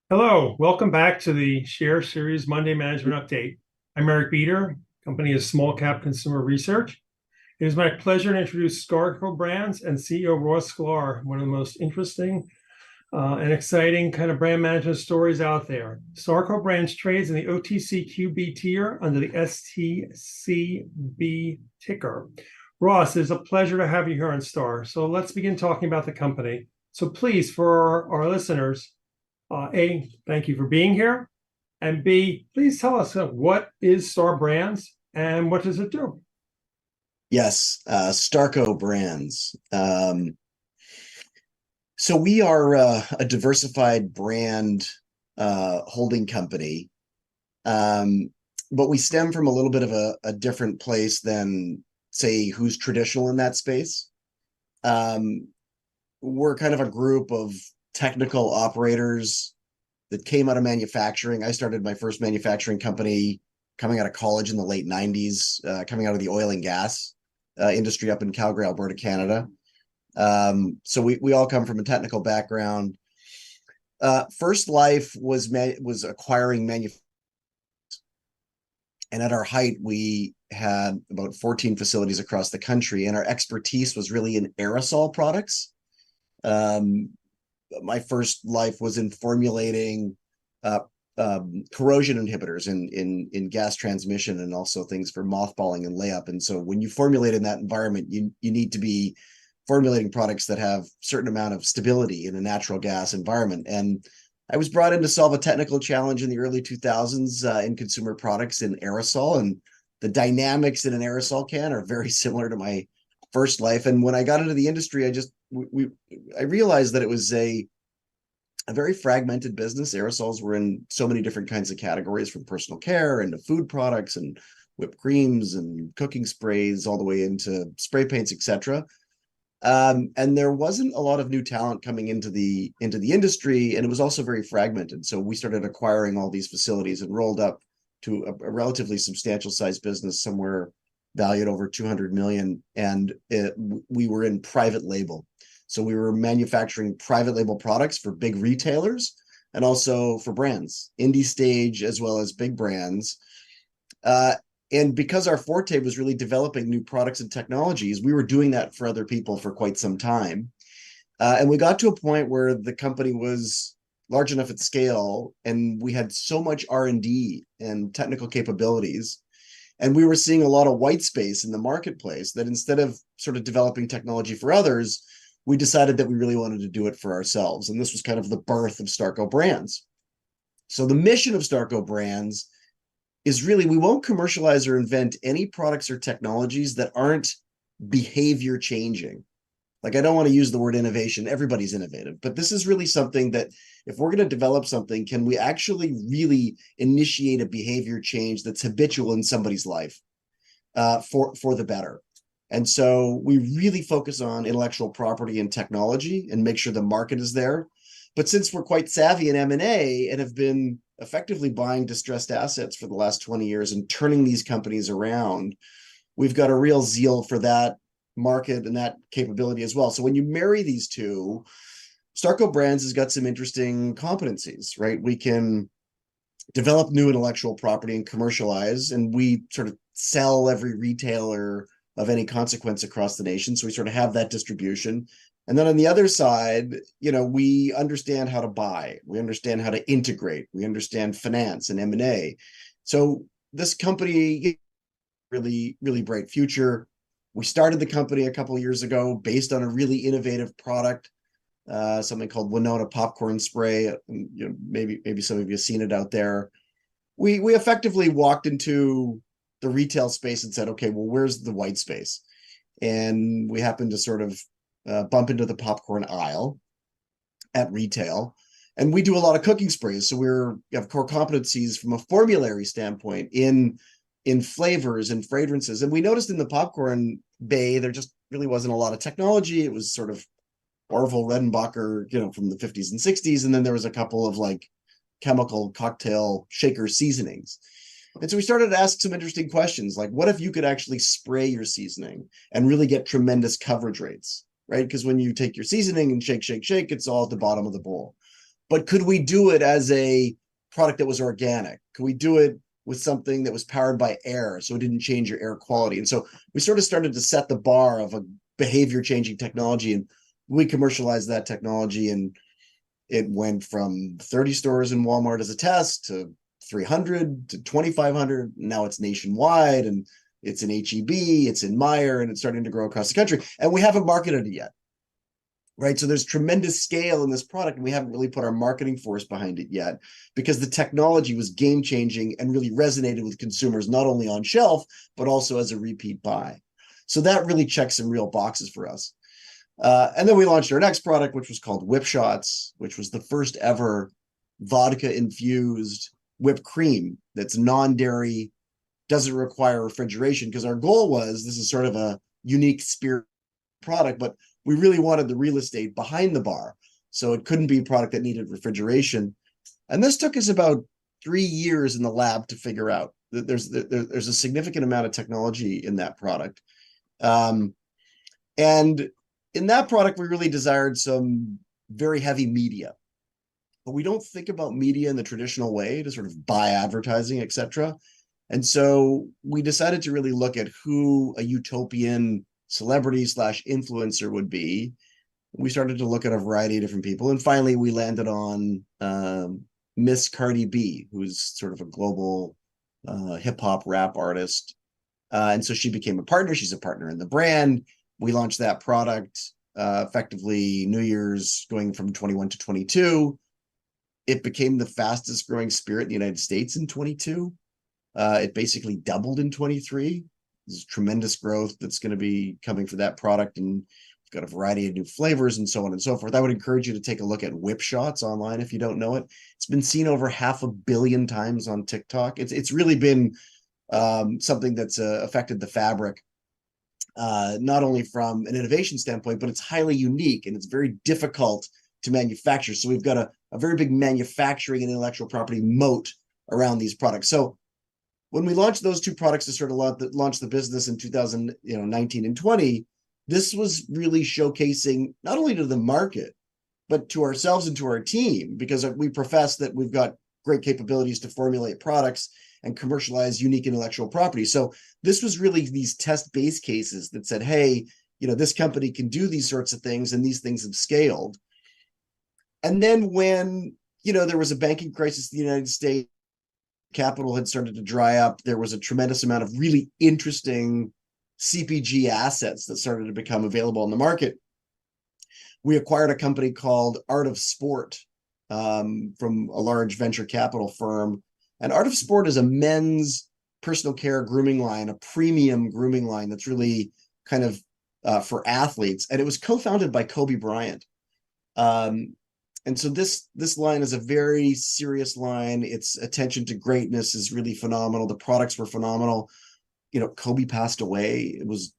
Hello, welcome back to the Share Series Monday Management Update. I'm Eric Beater, company is Small Cap Consumer Research. It is my pleasure to introduce Starco Brands and CEO Ross Sklar, one of the most interesting and exciting kind of brand management stories out there. Starco Brands trades in the OTCQB tier under the STCB ticker. Ross, it's a pleasure to have you here on Star. So let's begin talking about the company. So please, for our listeners, A, thank you for being here. And B, please tell us what is Star Brands and what does it do? Yes, Starco Brands. So we are a diversified brand holding company, but we stem from a little bit of a different place than, say, who's traditional in that space. Um, we're kind of a group of technical operators that came out of manufacturing. I started my first manufacturing company coming out of college in the late 90s, coming out of the oil and gas industry up in Calgary, Alberta, Canada. So we all come from a technical background. First Life was acquiring manufacturing, and at our height, we had about 14 facilities across the country, and our expertise was really in aerosol products. Um, my first life was in formulating uh, corrosion inhibitors in gas transmission, and also things for mothballing and layup. And so when you formulate in that environment, you need to be formulating products that have certain amount of stability in a natural gas environment. And I was brought in to solve a technical challenge in the early 2000s in consumer products in aerosol, and the dynamics in an aerosol can are very similar to my first life. And when I got into the industry, I realized that it was a very fragmented business. Aerosols were in so many different kinds of categories, from personal care into food products and whipped creams and cooking sprays, all the way into spray paints, etc. And there wasn't a lot of new talent coming into the industry, and it was also very fragmented. So we started acquiring all these facilities and rolled up to a relatively substantial size business, somewhere valued over 200 million, and we were in private label. So we were manufacturing private label products for big retailers and also for brands, indie stage as well as big brands. And because our forte was really developing new products and technologies, we were doing that for other people for quite some time. And we got to a point where the company was large enough at scale, and we had so much R&D and technical capabilities, and we were seeing a lot of white space in the marketplace, that instead of sort of developing technology for others, we decided that we really wanted to do it for ourselves. And this was kind of the birth of Starco Brands. So the mission of Starco Brands is really, we won't commercialize or invent any products or technologies that aren't behavior changing. Like, I don't want to use the word innovation. Everybody's innovative, but this is really something that, if we're going to develop something, can we actually really initiate a behavior change that's habitual in somebody's life for the better? And so we really focus on intellectual property and technology and make sure the market is there. But since we're quite savvy in M&A and have been effectively buying distressed assets for the last 20 years and turning these companies around, we've got a real zeal for that market and that capability as well. So when you marry these two, Starco Brands has got some interesting competencies, right? We can develop new intellectual property and commercialize, and we sort of sell every retailer of any consequence across the nation. So we sort of have that distribution. And then on the other side, we understand how to buy, we understand how to integrate, we understand finance and M&A. So this company, really, really bright future. We started the company a couple of years ago based on a really innovative product, something called Winona popcorn spray. Maybe some of you have seen it out there. We effectively walked into the retail space and said, okay, well, where's the white space? And we happened to sort of bump into the popcorn aisle at retail, and we do a lot of cooking sprays. So we have core competencies from a formulary standpoint in flavors and fragrances. And we noticed in the popcorn bay, there just really wasn't a lot of technology. It was sort of Orville Redenbacher, from the 50s and 60s. And then there was a couple of like chemical cocktail shaker seasonings. And so we started to ask some interesting questions, like, what if you could actually spray your seasoning and really get tremendous coverage rates, right? Because when you take your seasoning and shake, shake, shake, it's all at the bottom of the bowl. but could we do it as a product that was organic? Could we do it with something that was powered by air so it didn't change your air quality? And so we sort of started to set the bar of a behavior changing technology, and we commercialized that technology, and it went from 30 stores in Walmart as a test to 300 to 2,500. Now it's nationwide, and it's in HEB, it's in Meijer, and it's starting to grow across the country. And we haven't marketed it yet, right? So there's tremendous scale in this product, and we haven't really put our marketing force behind it yet because the technology was game changing and really resonated with consumers, not only on shelf, but also as a repeat buy. So that really checks some real boxes for us. And then we launched our next product, which was called Whip Shots, which was the first ever vodka infused whipped cream that's non-dairy, doesn't require refrigeration, because our goal was, this is sort of a unique spirit product, but we really wanted the real estate behind the bar. So it couldn't be a product that needed refrigeration. And this took us about 3 years in the lab to figure out that there's a significant amount of technology in that product. And in that product, we really desired some very heavy media, but we don't think about media in the traditional way to sort of buy advertising, etc. And so we decided to really look at who a utopian celebrity / influencer would be. We started to look at a variety of different people. And finally, we landed on Miss Cardi B, who's sort of a global hip hop rap artist. And so she became a partner. She's a partner in the brand. We launched that product effectively New Year's going from 21 to 22. It became the fastest growing spirit in the United States in 22. It basically doubled in 23. There's tremendous growth that's going to be coming for that product, and we've got a variety of new flavors and so on and so forth. I would encourage you to take a look at Whip Shots online if you don't know it. It's been seen over 500 million times on TikTok. It's really been something that's affected the fabric, not only from an innovation standpoint, but it's highly unique and it's very difficult to manufacture. So we've got a very big manufacturing and intellectual property moat around these products. So when we launched those two products to sort of launch the business in 2019 and 20, this was really showcasing not only to the market, but to ourselves and to our team, because we profess that we've got great capabilities to formulate products and commercialize unique intellectual property. So this was really these test-based cases that said, hey, this company can do these sorts of things, and these things have scaled. And then when, there was a banking crisis in the United States, capital had started to dry up, there was a tremendous amount of really interesting CPG assets that started to become available in the market. We acquired a company called Art of Sport from a large venture capital firm. And Art of Sport is a men's personal care grooming line, a premium grooming line that's really kind of for athletes. And it was co-founded by Kobe Bryant. And so this line is a very serious line. Its attention to greatness is really phenomenal. The products were phenomenal. Kobe passed away. It was,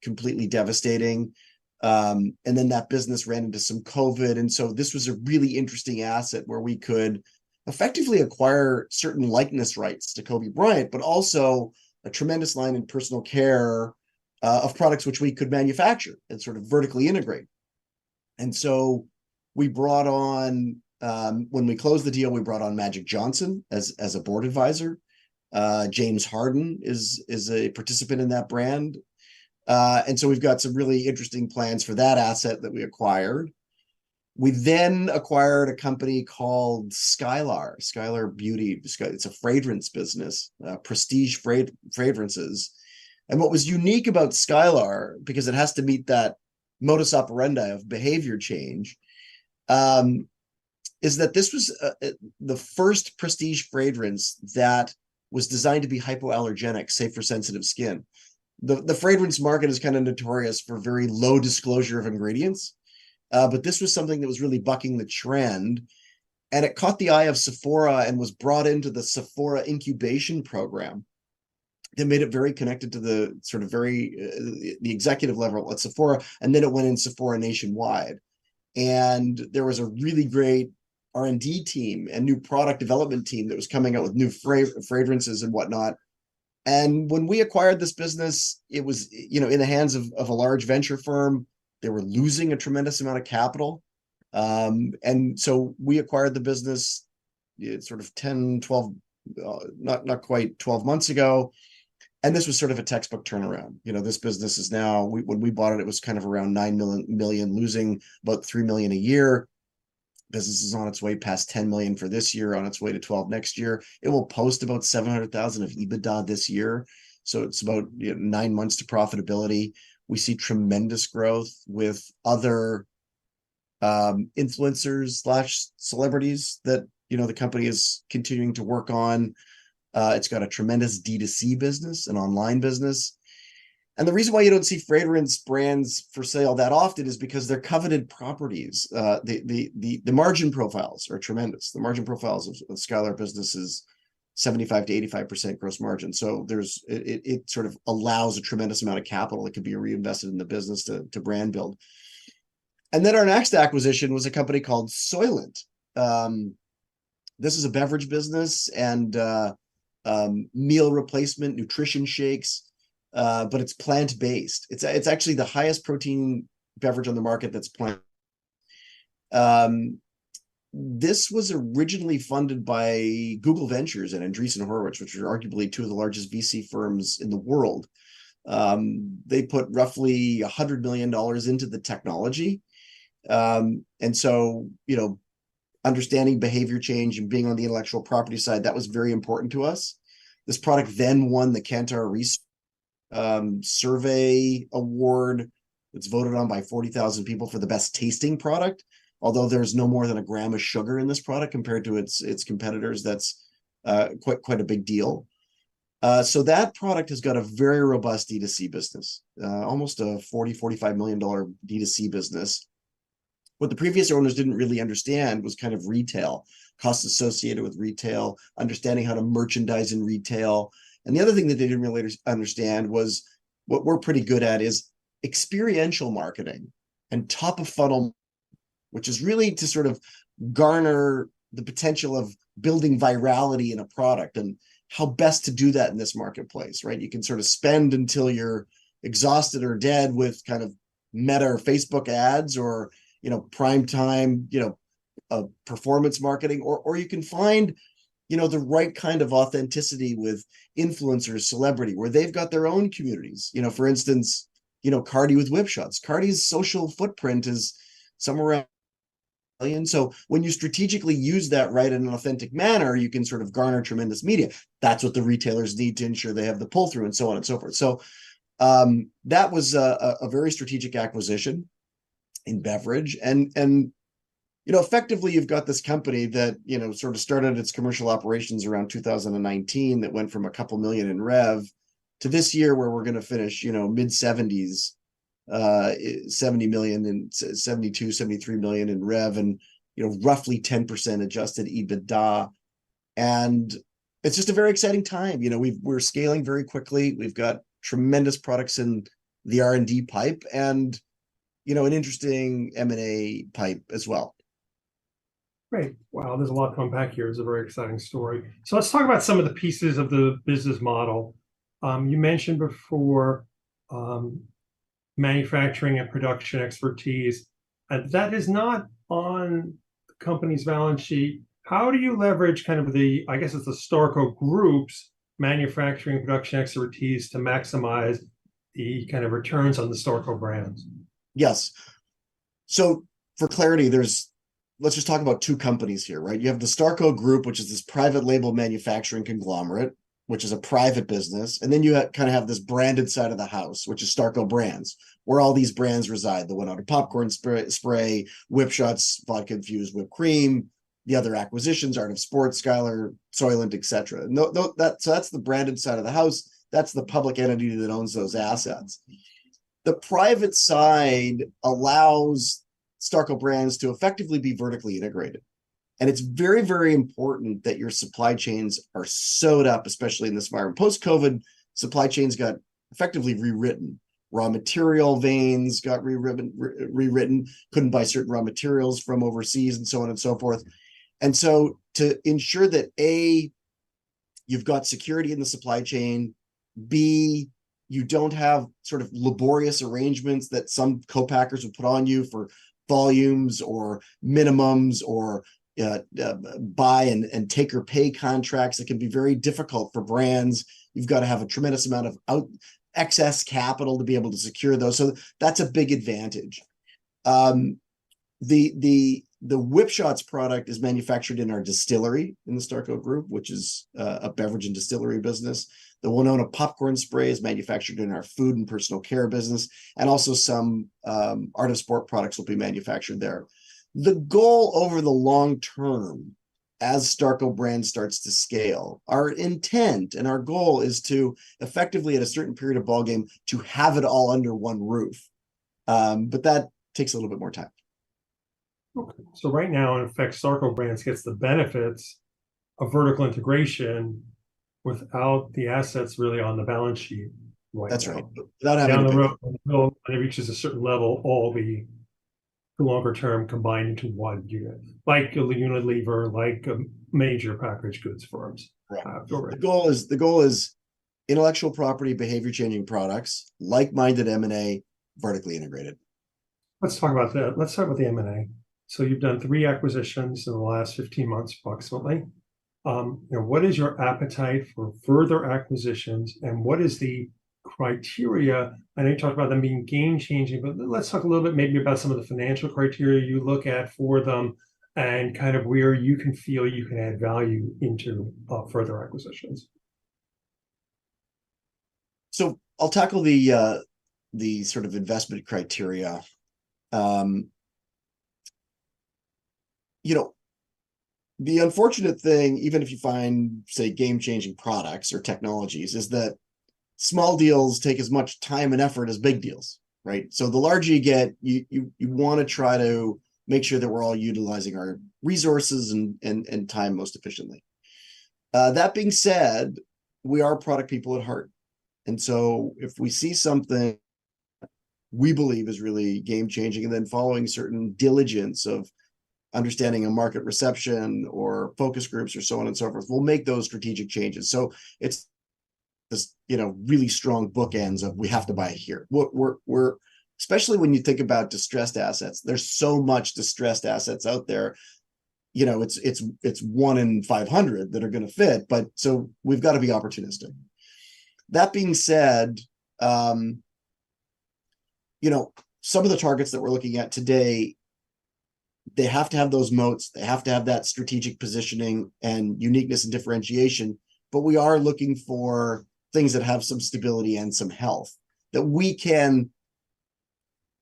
completely devastating. And then that business ran into some COVID. And so this was a really interesting asset where we could effectively acquire certain likeness rights to Kobe Bryant, but also a tremendous line in personal care of products which we could manufacture and sort of vertically integrate. And so we brought on, when we closed the deal, we brought on Magic Johnson as a board advisor. James Harden is a participant in that brand. And so we've got some really interesting plans for that asset that we acquired. We then acquired a company called Skylar Beauty. It's a fragrance business, prestige fragrances. And what was unique about Skylar, because it has to meet that modus operandi of behavior change, is that this was the first prestige fragrance that was designed to be hypoallergenic, safe for sensitive skin. The fragrance market is kind of notorious for very low disclosure of ingredients. But this was something that was really bucking the trend, and it caught the eye of Sephora and was brought into the Sephora incubation program. That made it very connected to the sort of the executive level at Sephora, and then it went in Sephora nationwide. And there was a really great R&D team and new product development team that was coming out with new fragrances and whatnot. And when we acquired this business, it was in the hands of a large venture firm. They were losing a tremendous amount of capital. And so we acquired the business sort of 10, 12, not quite 12 months ago. And this was sort of a textbook turnaround. This business is now, when we bought it, it was kind of around 9 million, losing about 3 million a year. Business is on its way past 10 million for this year, on its way to 12 next year. It will post about 700,000 of EBITDA this year. So it's about 9 months to profitability. We see tremendous growth with other influencers / celebrities that the company is continuing to work on. It's got a tremendous D2C business, an online business. And the reason why you don't see fragrance brands for sale that often is because they're coveted properties. The margin profiles are tremendous. The margin profiles of Skylar business is 75 to 85% gross margin. So it sort of allows a tremendous amount of capital that could be reinvested in the business to brand build. And then our next acquisition was a company called Soylent. This is a beverage business and meal replacement, nutrition shakes, but it's plant-based. It's actually the highest protein beverage on the market that's plant. This was originally funded by Google Ventures and Andreessen Horowitz, which are arguably two of the largest VC firms in the world. They put roughly $100 million into the technology. And so, understanding behavior change and being on the intellectual property side, that was very important to us. This product then won the Kantar Research Survey Award. It's voted on by 40,000 people for the best tasting product, although there's no more than a gram of sugar in this product compared to its competitors. That's quite a big deal. So that product has got a very robust D2C business, almost a $40-45 million D2C business. What the previous owners didn't really understand was kind of retail, costs associated with retail, understanding how to merchandise in retail. And the other thing that they didn't really understand was what we're pretty good at is experiential marketing and top of funnel, which is really to sort of garner the potential of building virality in a product and how best to do that in this marketplace, right? You can sort of spend until you're exhausted or dead with kind of Meta or Facebook ads or prime time, performance marketing, or you can find, the right kind of authenticity with influencers, celebrity, where they've got their own communities. For instance, Cardi with Whip Shots. Cardi's social footprint is somewhere around 1 million. So when you strategically use that right in an authentic manner, you can sort of garner tremendous media. That's what the retailers need to ensure they have the pull through and so on and so forth. So that was a very strategic acquisition in beverage. And effectively you've got this company that, sort of started its commercial operations around 2019 that went from a couple million in rev to this year where we're going to finish, mid 70s, 70 million and 72, 73 million in rev and, roughly 10% adjusted EBITDA. And it's just a very exciting time. We're scaling very quickly. We've got tremendous products in the R&D pipe and, an interesting M&A pipe as well. Great. Wow, there's a lot to unpack here. It's a very exciting story. So let's talk about some of the pieces of the business model. You mentioned before manufacturing and production expertise. That is not on the company's balance sheet. How do you leverage kind of I guess it's the Starco Group's manufacturing production expertise to maximize the kind of returns on the Starco brands? Yes. So for clarity, let's just talk about two companies here, right? You have the Starco Group, which is this private label manufacturing conglomerate, which is a private business. And then you kind of have this branded side of the house, which is Starco Brands, where all these brands reside. The one out of popcorn spray, Whip Shots, vodka infused whipped cream, the other acquisitions, Art of Sport, Skylar, Soylent, etc. So that's the branded side of the house. That's the public entity that owns those assets. The private side allows Starco Brands to effectively be vertically integrated. And it's very, very important that your supply chains are sewed up, especially in this environment. Post-COVID, supply chains got effectively rewritten. Raw material veins got rewritten, couldn't buy certain raw materials from overseas and so on and so forth. And so to ensure that A, you've got security in the supply chain, B, you don't have sort of laborious arrangements that some co-packers would put on you for volumes or minimums or buy and take or pay contracts that can be very difficult for brands. You've got to have a tremendous amount of excess capital to be able to secure those. So that's a big advantage. The Whipshots product is manufactured in our distillery in the Starco Group, which is a beverage and distillery business. The Winona popcorn spray is manufactured in our food and personal care business, and also some art of sport products will be manufactured there. The goal over the long term, as Starco brand starts to scale, our intent and our goal is to effectively, at a certain period of ballgame, to have it all under one roof. But that takes a little bit more time. Okay. So right now, in effect, Starco Brands gets the benefits of vertical integration without the assets really on the balance sheet right That's now. right. Without having Down to the pay. road, when it reaches a certain level, all the longer term combined into one unit, like a Unilever, like a major packaged goods firms. Correct. Already. The goal is intellectual property, behavior changing products, like-minded M&A, vertically integrated. Let's talk about that. Let's talk about the M&A. So you've done 3 acquisitions in the last 15 months, approximately. What is your appetite for further acquisitions, and what is the criteria? I know you talked about them being game changing, but let's talk a little bit maybe about some of the financial criteria you look at for them, and kind of where you can feel you can add value into further acquisitions. So I'll tackle the sort of investment criteria. The unfortunate thing, even if you find, say, game-changing products or technologies, is that small deals take as much time and effort as big deals, right? So the larger you get, you want to try to make sure that we're all utilizing our resources and time most efficiently. That being said, we are product people at heart. And so if we see something we believe is really game-changing, and then following certain diligence of understanding a market reception or focus groups or so on and so forth, we'll make those strategic changes. So it's this, really strong bookends of we have to buy it here. We're especially when you think about distressed assets, there's so much distressed assets out there. It's 1 in 500 that are going to fit, but so we've got to be opportunistic. That being said, some of the targets that we're looking at today, they have to have those moats. They have to have that strategic positioning and uniqueness and differentiation. But we are looking for things that have some stability and some health, that we can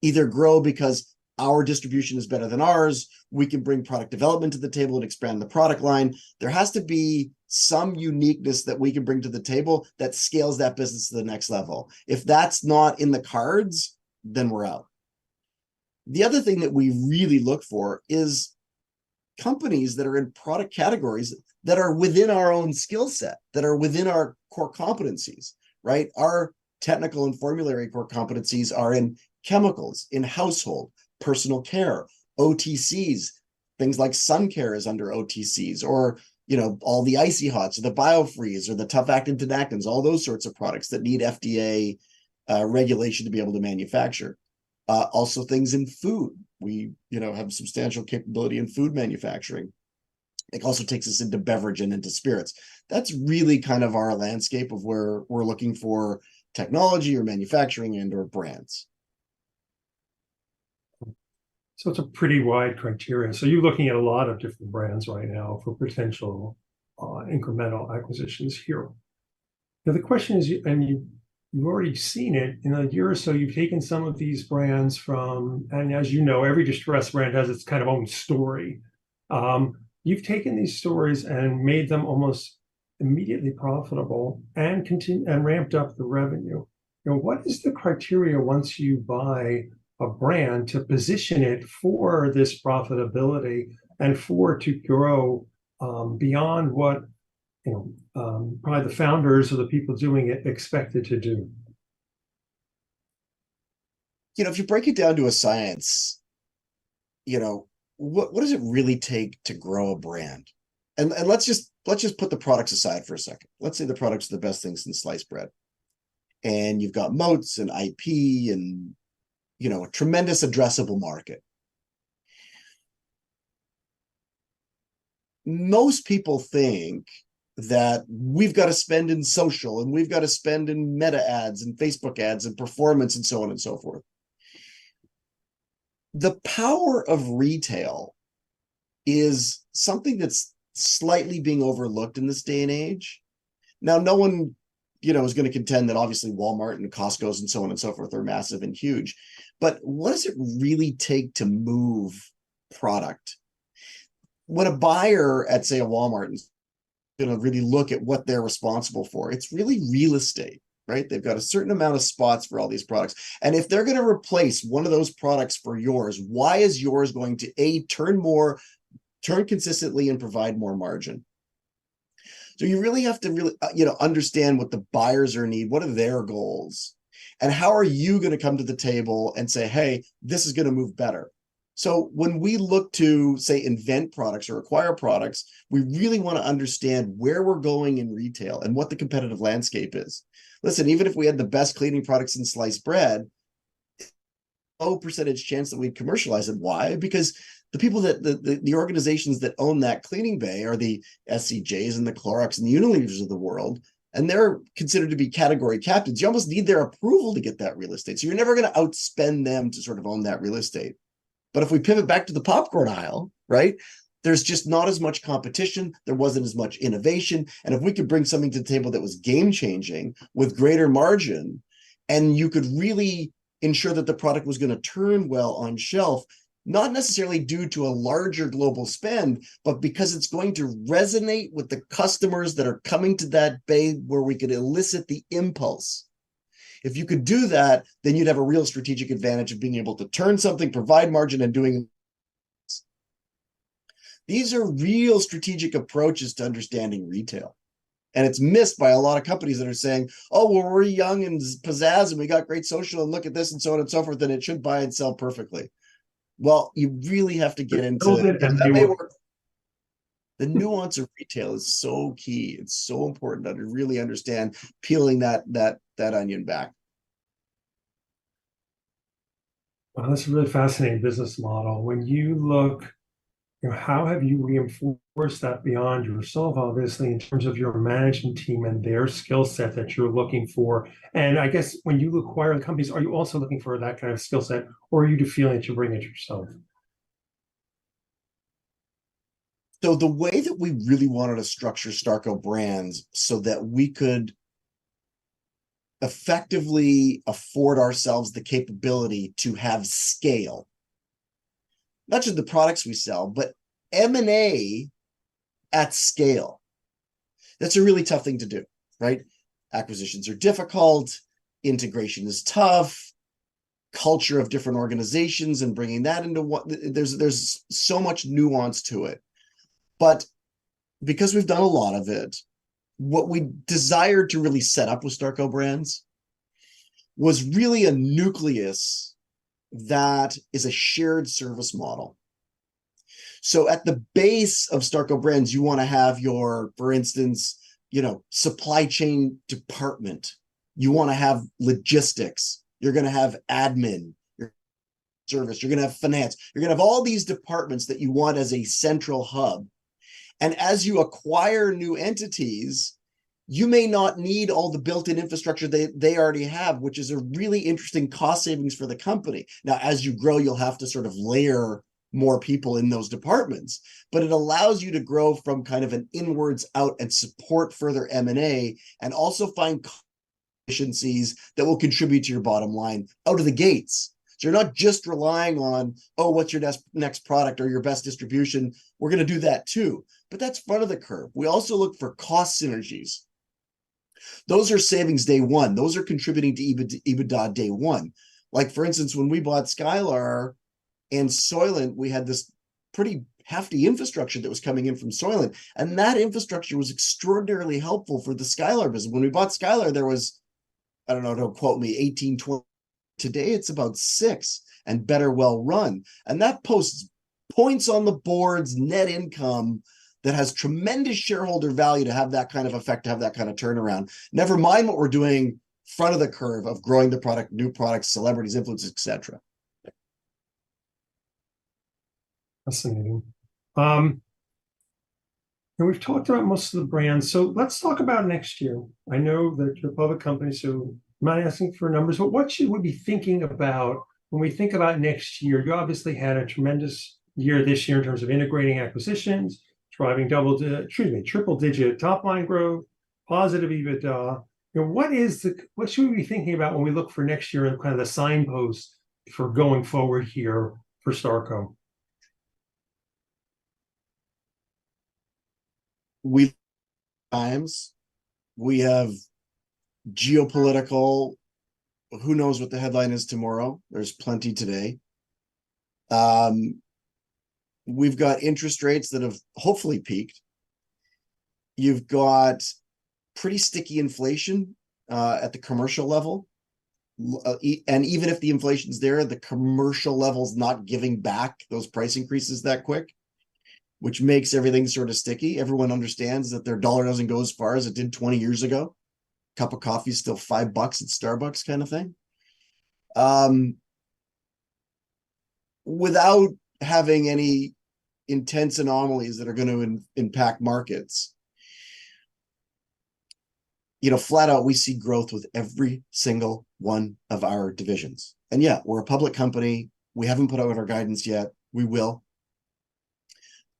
either grow because our distribution is better than ours. We can bring product development to the table and expand the product line. There has to be some uniqueness that we can bring to the table that scales that business to the next level. If that's not in the cards, then we're out. The other thing that we really look for is companies that are in product categories that are within our own skill set, that are within our core competencies, right? Our technical and formulary core competencies are in chemicals, in household, personal care, OTCs, things like sun care is under OTCs, or all the icy hots or the biofreeze or the tough active tenactins, all those sorts of products that need FDA regulation to be able to manufacture. Also things in food. We, have substantial capability in food manufacturing. It also takes us into beverage and into spirits. That's really kind of our landscape of where we're looking for technology or manufacturing and or brands. So it's a pretty wide criteria. So you're looking at a lot of different brands right now for potential incremental acquisitions here. Now the question is, and you've already seen it in a year or so, you've taken some of these brands from, and as you know, every distressed brand has its kind of own story. You've taken these stories and made them almost immediately profitable and ramped up the revenue. What is the criteria once you buy a brand to position it for this profitability and to grow beyond what probably the founders or the people doing it expected to do? If you break it down to a science, what does it really take to grow a brand? And let's just put the products aside for a second. Let's say the products are the best things in sliced bread, and you've got moats and IP and a tremendous addressable market. most people think that we've got to spend in social and we've got to spend in meta ads and Facebook ads and performance and so on and so forth. The power of retail is something that's slightly being overlooked in this day and age. Now, no one, is going to contend that obviously Walmart and Costco's and so on and so forth are massive and huge. But what does it really take to move product? When a buyer at, say, a Walmart is going to really look at what they're responsible for, it's really real estate, right? They've got a certain amount of spots for all these products. And if they're going to replace one of those products for yours, why is yours going to turn consistently and provide more margin? So you really have to understand what the buyers are in need. What are their goals? And how are you going to come to the table and say, hey, this is going to move better? So when we look to, say, invent products or acquire products, we really want to understand where we're going in retail and what the competitive landscape is. Listen, even if we had the best cleaning products in sliced bread, low percentage chance that we'd commercialize it. Why? Because the people that the organizations that own that cleaning bay are the SCJs and the Clorox and the Unilevers of the world, and they're considered to be category captains. You almost need their approval to get that real estate. So you're never going to outspend them to sort of own that real estate. But if we pivot back to the popcorn aisle, right, there's just not as much competition. There wasn't as much innovation. And if we could bring something to the table that was game-changing with greater margin, and you could really ensure that the product was going to turn well on shelf, not necessarily due to a larger global spend, but because it's going to resonate with the customers that are coming to that bay where we could elicit the impulse. If you could do that, then you'd have a real strategic advantage of being able to turn something, provide margin, and doing. These are real strategic approaches to understanding retail. And it's missed by a lot of companies that are saying, oh, well, we're young and pizzazz and we got great social and look at this and so on and so forth, and it should buy and sell perfectly. Well, you really have to get into that may work. The nuance of retail is so key. It's so important to really understand peeling that onion back. Well, that's a really fascinating business model. When you look, how have you reinforced that beyond yourself, obviously, in terms of your management team and their skill set that you're looking for? And I guess when you acquire the companies, are you also looking for that kind of skill set, or are you feeling that you bring it yourself? So the way that we really wanted to structure Starco Brands so that we could effectively afford ourselves the capability to have scale, not just the products we sell, but M&A at scale. That's a really tough thing to do, right? Acquisitions are difficult. Integration is tough. Culture of different organizations and bringing that into what there's so much nuance to it. But because we've done a lot of it, what we desired to really set up with Starco Brands was really a nucleus that is a shared service model. So at the base of Starco Brands, you want to have your, for instance, supply chain department. You want to have logistics. You're going to have admin, your service. You're going to have finance. You're going to have all these departments that you want as a central hub. And as you acquire new entities, you may not need all the built-in infrastructure they already have, which is a really interesting cost savings for the company. Now, as you grow, you'll have to sort of layer more people in those departments, but it allows you to grow from kind of an inwards out and support further M&A and also find efficiencies that will contribute to your bottom line out of the gates. So you're not just relying on, oh, what's your next product or your best distribution? We're going to do that too. But that's front of the curve. We also look for cost synergies. Those are savings day one. Those are contributing to EBITDA day one. Like, for instance, when we bought Skylar and Soylent, we had this pretty hefty infrastructure that was coming in from Soylent. And that infrastructure was extraordinarily helpful for the Skylar business. When we bought Skylar, there was, I don't know, don't quote me, 18, 20. Today, it's about 6 and better well run. And that posts points on the board's net income that has tremendous shareholder value to have that kind of effect, to have that kind of turnaround. Never mind what we're doing front of the curve of growing the product, new products, celebrities, influence, etc. Fascinating. And we've talked about most of the brands. So let's talk about next year. I know that you're a public company, so I'm not asking for numbers, but what should we be thinking about when we think about next year? You obviously had a tremendous year this year in terms of integrating acquisitions, driving triple digit top line growth, positive EBITDA. What should we be thinking about when we look for next year and kind of the signpost for going forward here for Starco? We times we have geopolitical, who knows what the headline is tomorrow. There's plenty today. We've got interest rates that have hopefully peaked. You've got pretty sticky inflation at the commercial level. And even if the inflation's there, the commercial level's not giving back those price increases that quick, which makes everything sort of sticky. Everyone understands that their dollar doesn't go as far as it did 20 years ago. Cup of coffee is still $5 at Starbucks kind of thing. Without having any intense anomalies that are going to impact markets, flat out, we see growth with every single one of our divisions. And yeah, we're a public company. We haven't put out our guidance yet. We will.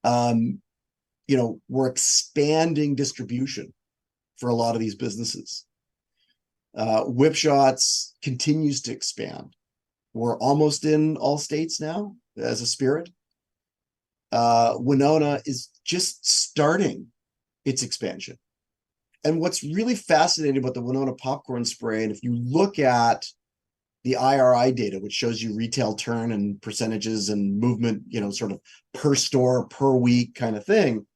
We're expanding distribution for a lot of these businesses. Whipshots continues to expand. We're almost in all states now as a spirit. Winona is just starting its expansion. And what's really fascinating about the Winona popcorn spray, and if you look at the IRI data, which shows you retail turn and percentages and movement, sort of per store, per week kind of thing.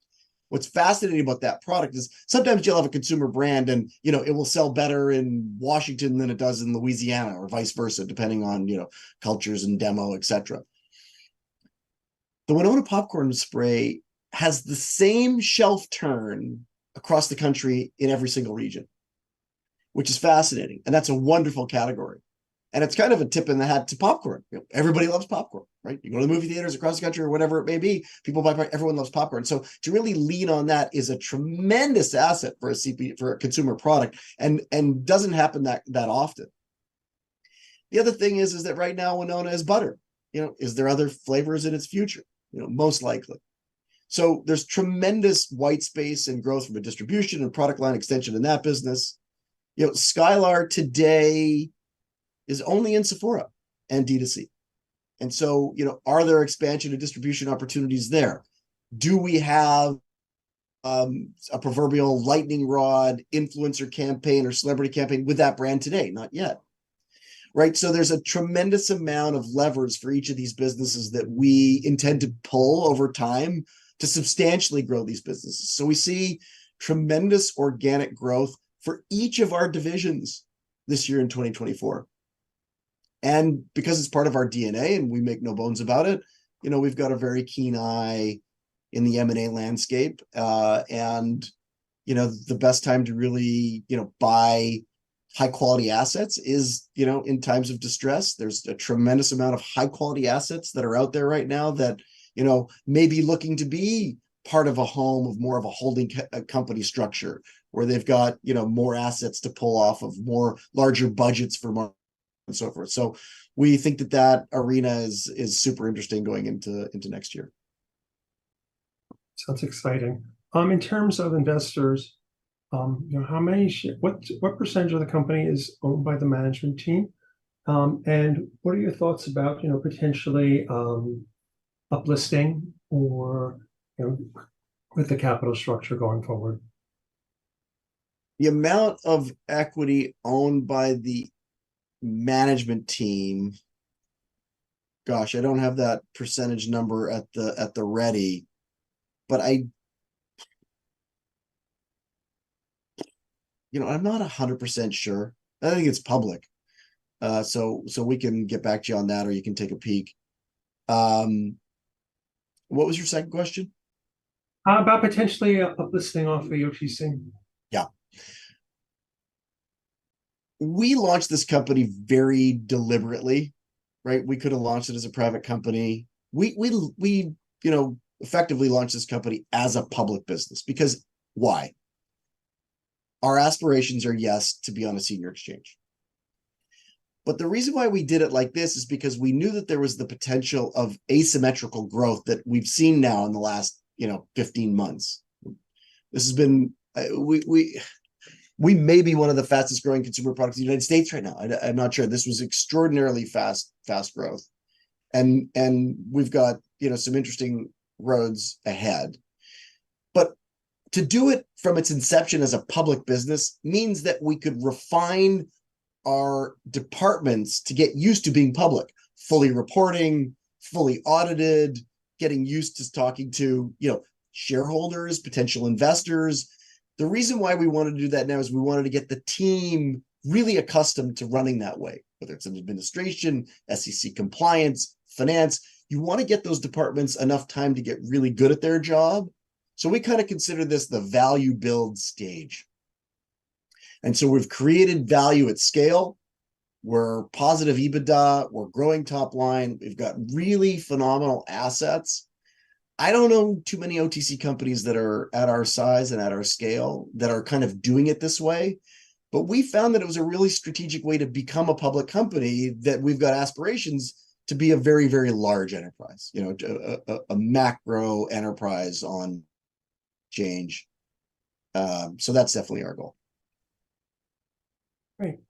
What's fascinating about that product is sometimes you'll have a consumer brand and, it will sell better in Washington than it does in Louisiana or vice versa, depending on, cultures and demo, etc. The Winona popcorn spray has the same shelf turn across the country in every single region, which is fascinating. And that's a wonderful category. And it's kind of a tip in the hat to popcorn. Everybody loves popcorn, right? You go to the movie theaters across the country or whatever it may be, people buy, everyone loves popcorn. So to really lean on that is a tremendous asset for a consumer product, and doesn't happen that often. The other thing is that right now Winona is butter. Is there other flavors in its future? Most likely. So there's tremendous white space and growth from a distribution and product line extension in that business. Skylar today is only in Sephora and D2C. And so, are there expansion and distribution opportunities there? Do we have a proverbial lightning rod influencer campaign or celebrity campaign with that brand today? Not yet. Right. So there's a tremendous amount of levers for each of these businesses that we intend to pull over time to substantially grow these businesses. So we see tremendous organic growth for each of our divisions this year in 2024. And because it's part of our DNA and we make no bones about it, we've got a very keen eye in the M&A landscape. And the best time to really, buy high quality assets is, in times of distress. There's a tremendous amount of high quality assets that are out there right now that, may be looking to be part of a home of more of a holding company structure where they've got, more assets to pull off of, more larger budgets for more and so forth. So we think that arena is super interesting going into next year. Sounds exciting. In terms of investors, how many what percentage of the company is owned by the management team? And what are your thoughts about, potentially uplisting or, with the capital structure going forward? The amount of equity owned by the management team, gosh, I don't have that percentage number at the ready, but I'm not 100% sure. I think it's public. So we can get back to you on that, or you can take a peek. What was your second question? About potentially uplisting off the OTC. Yeah. We launched this company very deliberately, right? We could have launched it as a private company. We effectively launched this company as a public business. Because why? Our aspirations are, yes, to be on a senior exchange. But the reason why we did it like this is because we knew that there was the potential of asymmetrical growth that we've seen now in the last, 15 months. This has been, we may be one of the fastest growing consumer products in the United States right now. I'm not sure. This was extraordinarily fast growth. And we've got, some interesting roads ahead. But to do it from its inception as a public business means that we could refine our departments to get used to being public, fully reporting, fully audited, getting used to talking to, shareholders, potential investors. The reason why we wanted to do that now is we wanted to get the team really accustomed to running that way, whether it's in administration, SEC compliance, finance. You want to get those departments enough time to get really good at their job. So we kind of consider this the value build stage. And so we've created value at scale. We're positive EBITDA. We're growing top line. We've got really phenomenal assets. I don't know too many OTC companies that are at our size and at our scale that are kind of doing it this way. But we found that it was a really strategic way to become a public company, that we've got aspirations to be a very, very large enterprise, a macro enterprise on change. So that's definitely our goal. Great.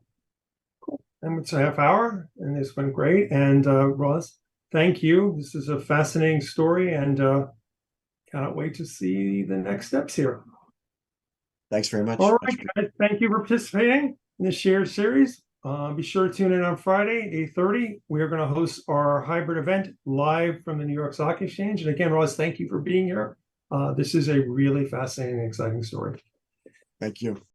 Cool. And it's a half hour, and it's been great. And Ross, thank you. This is a fascinating story, and cannot wait to see the next steps here. Thanks very much. All right, guys. Thank you for participating in the Share series. Be sure to tune in on Friday, 8:30. We are going to host our hybrid event live from the New York Stock Exchange. And again, Ross, thank you for being here. This is a really fascinating and exciting story. Thank you.